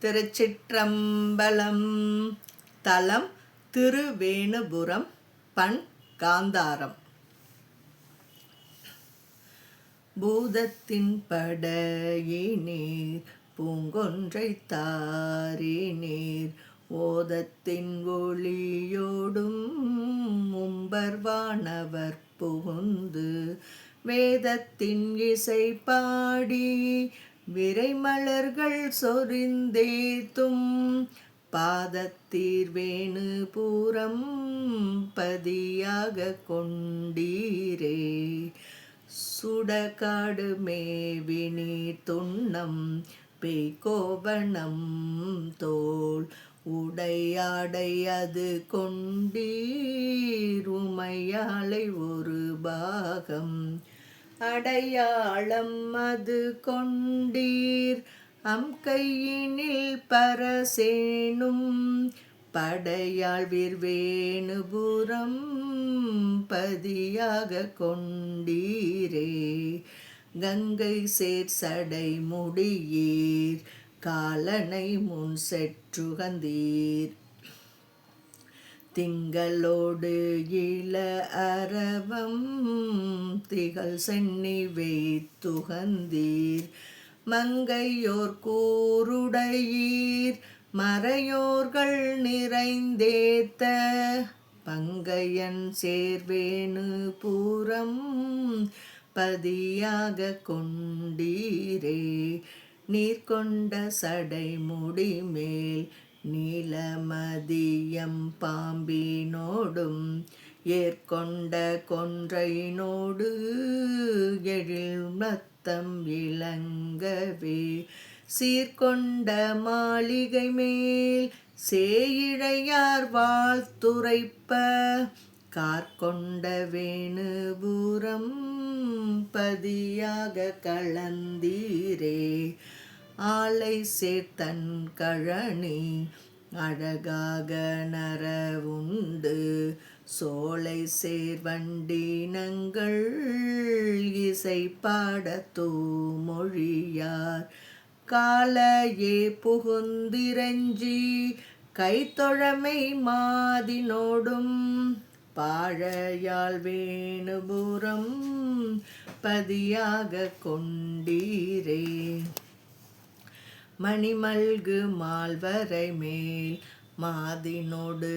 திருச்சிற்றம்பலம். தலம் திருவேணுபுரம். பண் காந்தாரம். பூதத்தின் படையினீர் பூங்கொன்றை தாரினீர் ஓதத்தின் ஒளியோடும் உம்பர்வானவர் புகுந்து வேதத்தின் இசை பாடி விரைமலர்கள் சொரிந்தேத்தும் பாதத்தீர் வேணுபுரம் பதியாக கொண்டீரே. சுடகாடு மேவினி துண்ணம் பேய்கோவணம் தோல் உடையாடை அது கொண்டீர் உமையாளை ஒரு பாகம் அடையாளம் அது கொண்டீர் கையினில் பரசேனும் படையாள் வேணுபுரம் பதியாக கொண்டீரே. கங்கை சேர் சடை முடியீர் காலனை முன் செற்றுகந்தீர் திங்களோடு இள அரவம் திகழ் சென்னி வைத்துகந்தீர் மங்கையோர் கூருடையீர் மறையோர்கள் நிறைந்தேத்த பங்கையன் சேர்வேணுபுரம் பதியாக கொண்டீரே. நீர்கொண்ட சடை முடிமேல் நீலமதியம் பாம்பினோடும் ஏற்கொண்ட கொன்றையினோடு எழில் மத்தம் இளங்கவே சீர்கொண்ட மாளிகை மேல் சேயிழையார் வாழ்த்துரைப்ப கார்கொண்ட வேணுபுரம் பதியாக கலந்தீரே. ஆலை சேர்த்தன் கழனி அழகாக நரவுண்டு சோலை சேர்வண்டினங்கள் இசை பாட தூமொழியார் காலையே புகுந்திரஞ்சி கைத்தொழமை மாதினோடும் பாழையால் வேணுபுரம் பதியாக கொண்டீரே. மணிமல்கு மால்வரை மேல் மாதினோடு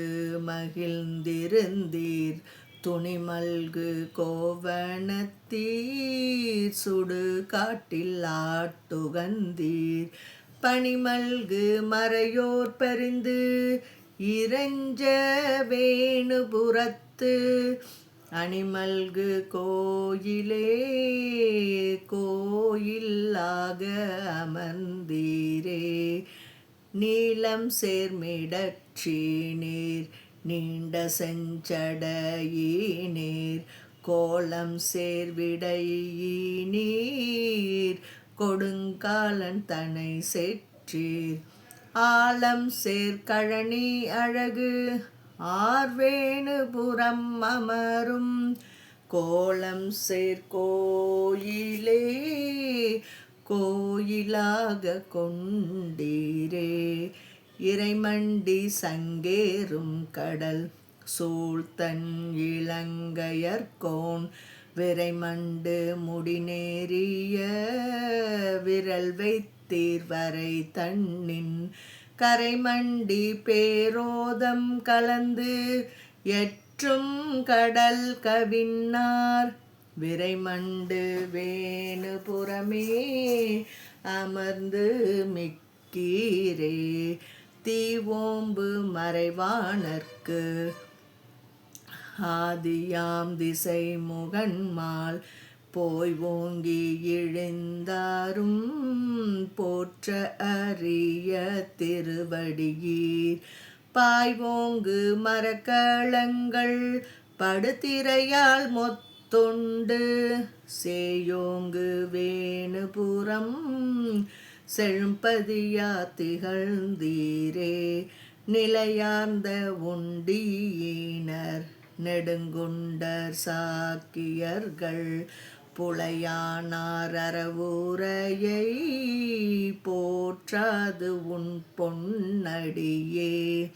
மகிழ்ந்திருந்தீர் துணிமல்கு கோவணத்தீர் சுடு காட்டில் ஆட்டுகந்தீர் பணிமல்கு மறையோர் பரிந்து இறைஞ்ச வேணுபுரத்து அணிமல்கு கோயிலே கோயிலாக அமர்ந்தீரே. நீலம் சேர்மிடற்றீநீர் நீண்ட செஞ்சடையீநீர் கோலம் சேர்விடையீநீர் கொடுங்காலன் தனை செற்றீர் ஆலம் சேர்கழனி அழகு ஆர்வேணுபுரம் அமரும் கோலம் சேர்கோயிலே கோயிலாக கொண்டீரே. இறைமண்டி சங்கேறும் கடல் சூழ்த்தன் இலங்கையர்கோன் விரைமண்டு முடிநேறிய விரல் வைத்தீர் வரை தன்னின் கரைமண்டி பேரோதம் கலந்து எற்றும் கடல் கவின்னார் விரைமண்டு வேணுபுரமே அமர்ந்து மிக்கீரே. தீவோம்பு மறைவானர்க்கு ஆதியாம் திசை முகன்மால் போய் ஓங்கி இழிந்தாரும் போற்ற அரிய திருவடியீர் பாய்வோங்கு மரக்களங்கள் படுதிரையால் மொத்தொண்டு சேயோங்கு வேணுபுரம் செழும்பதியா திகழ்ந்தீரே. நிலையார்ந்த உண்டியினர் நெடுங்குண்டர் சாக்கியர்கள் புலையானார் அறவுரையை போற்றாது உன் பொன்னடியே.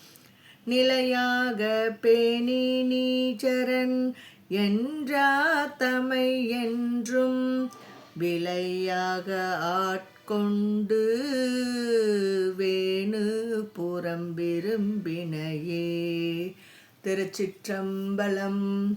நிலையாக பேணி நீச்சரன் என்றாத்தமை என்றும் விலையாக ஆட்கொண்டு வேணு புறம் விரும்பினையே. திருச்சிற்றம்பலம்.